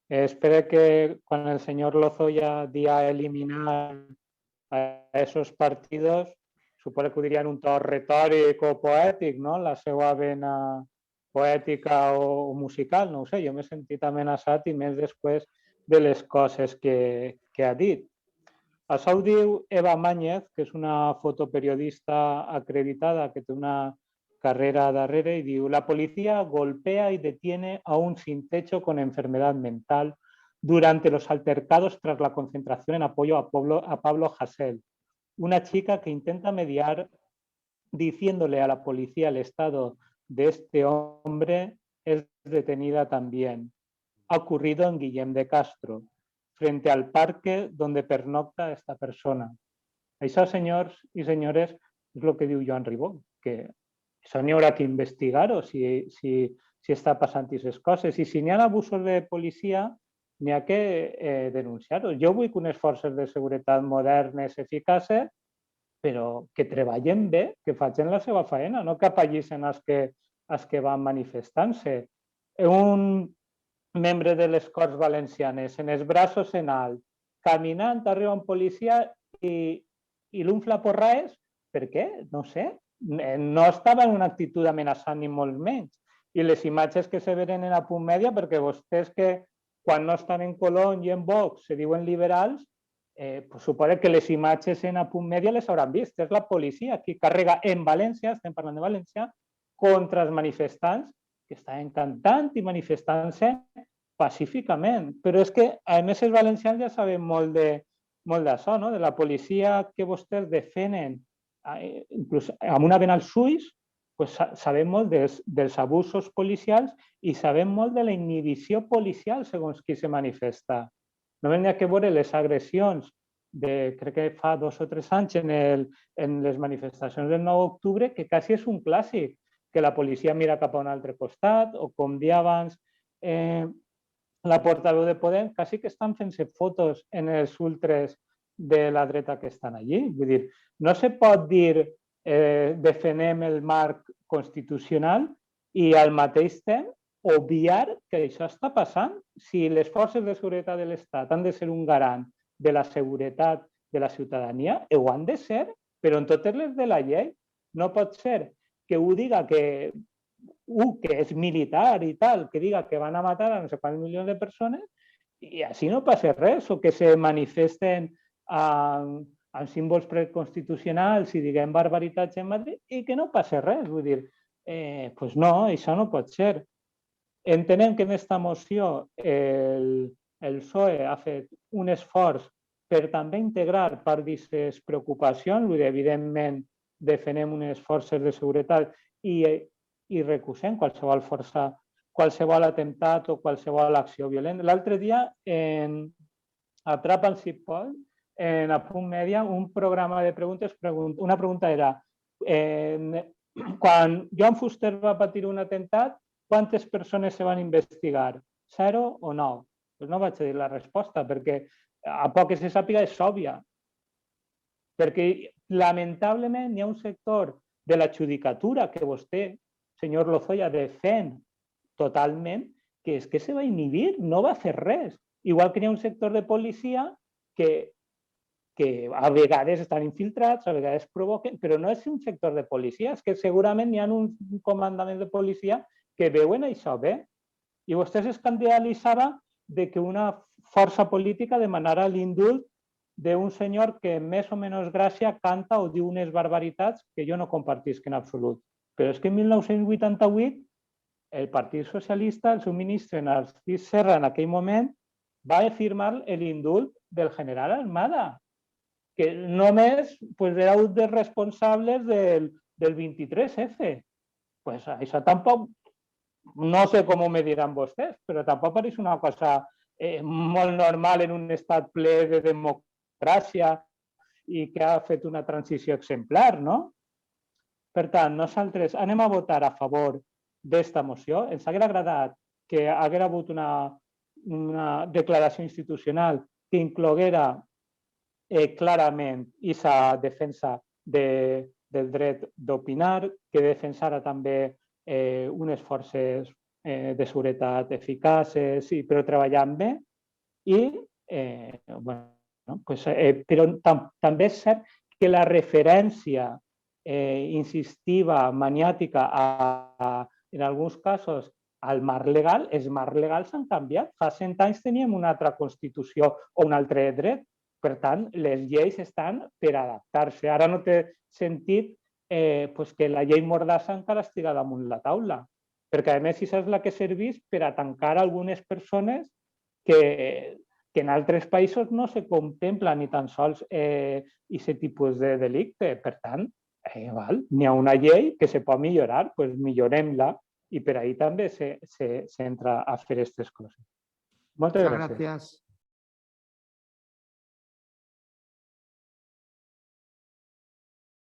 Espero que quan el senyor Lozoya dia eliminar a esos partidos, suposo que ho diria en un to retòric o poètic, no? La seva vena poètica o musical, no ho sé, jo m'he sentit amenaçat i més després de les coses que ha dit. Això ho diu Eva Máñez, que és una fotoperiodista acreditada que té una carrera darrere y diu: la policía golpea y detiene a un sin techo con enfermedad mental durante los altercados tras la concentración en apoyo a Pablo Hasél, una chica que intenta mediar diciéndole a la policía el estado de este hombre es detenida también. Ha ocurrido en Guillem de Castro, frente al parque donde pernocta esta persona. Això, senyors i senyores, és el que diu Joan Ribó, que això n'hi haurà que investigar-ho si està passant aquestes coses. I si n'hi ha abusos de policia, n'hi ha que denunciar-ho. Jo vull que unes forces de seguretat modernes, eficaces, però que treballen bé, que facin la seva feina, no que apallissen els que van manifestant-se. Un membre de les Corts Valencianes, en els braços en alt, caminant, arriba un policia i l'unfla porraes, per què? No sé. No estava en una actitud amenaçant ni molt menys. I les imatges que se venen en Apunt Mèdia, perquè vostès que quan no estan en Colom i en Vox se diuen liberals, pues suposo que les imatges en Apunt Mèdia les hauran vist. És la policia qui carrega en València, estem parlant de València, contra els manifestants que estaven cantant i manifestant-se pacíficament. Però és que, a més, els valencians ja sabem molt d'això, no? De la policia que vostès defenen, inclús amb una vena als ulls, pues sabem molt dels abusos policials i sabem molt de la inhibició policial segons qui se manifesta. Només n'hi ha que veure les agressions crec que fa 2 o 3 anys en les manifestacions del 9 d'octubre, que quasi és un clàssic, que la policia mira cap a un altre costat, o com dia abans la portaveu de Podem, quasi que estan fent-se fotos en els ultres de la dreta que estan allí. Vull dir, no se pot dir defenem el marc constitucional i al mateix temps obviar que això està passant. Si les forces de seguretat de l'Estat han de ser un garant de la seguretat de la ciutadania, ho han de ser, però en totes les de la llei. No pot ser que ho diga que és militar i tal, que diga que van a matar a no sé quants milions de persones i així no passa res, o que se manifesten amb símbols preconstitucionals i diguem barbaritats en Madrid i que no passa res. Vull dir, doncs no, això no pot ser. Entenem que en aquesta moció el PSOE ha fet un esforç per també integrar part d'aquestes preocupacions. Vull dir, evidentment, defenem unes forces de seguretat i recusem qualsevol atemptat o qualsevol acció violenta. L'altre dia, en Atrapa'l si et pot, en Apunt Mèdia, un programa de preguntes, una pregunta era: quan Joan Fuster va patir un atemptat, quantes persones se van investigar? 0 o 9? Doncs no vaig a dir la resposta, perquè a poc que se sàpiga és òbvia. Perquè, lamentablement, hi ha un sector de la judicatura que vostè, senyor Lozoya, defèn totalment, que és que se va inhibir, no va fer res. Igual que hi ha un sector de policia que a vegades estan infiltrats, a vegades provoquen, però no és un sector de policia, és que segurament hi ha un comandament de policia que veuen això bé. I vostè s'escandalitzava de que una força política demanara l'indult d'un senyor que més o menys gràcia canta o diu unes barbaritats que jo no compartisc en absolut. Però és que en 1988 el Partit Socialista, el seu ministre Narcís Serra en aquell moment, va firmar l'indult del general Armada, que només era un dels responsables del 23F. Pues això tampoc, no sé com ho mediran vostès, però tampoc pareix una cosa molt normal en un estat ple de democràcia i que ha fet una transició exemplar, no? Per tant, nosaltres anem a votar a favor d'esta moció. Ens hauria agradat que hagués hagut una declaració institucional que incloguera clarament aquesta defensa del dret d'opinar, que defensara també unes forces de seguretat eficaces, sí, però treballant bé i, bueno, pues, però també és cert que la referència insistiva, maniàtica, en alguns casos, al marc legal, els marcs legals han canviat. Fa 100 anys teníem una altra Constitució o un altre dret. Per tant, les lleis estan per adaptar-se. Ara no té sentit pues que la llei Mordassa encara estigui damunt la taula, perquè a més això és la que serveix per a tancar algunes persones que en altres països no se contempla ni tan sols aquest tipus de delicte. Per tant, n'hi ha una llei que se pot millorar, doncs millorem-la i per ahí també s'entra a fer aquestes coses. Moltes gràcies.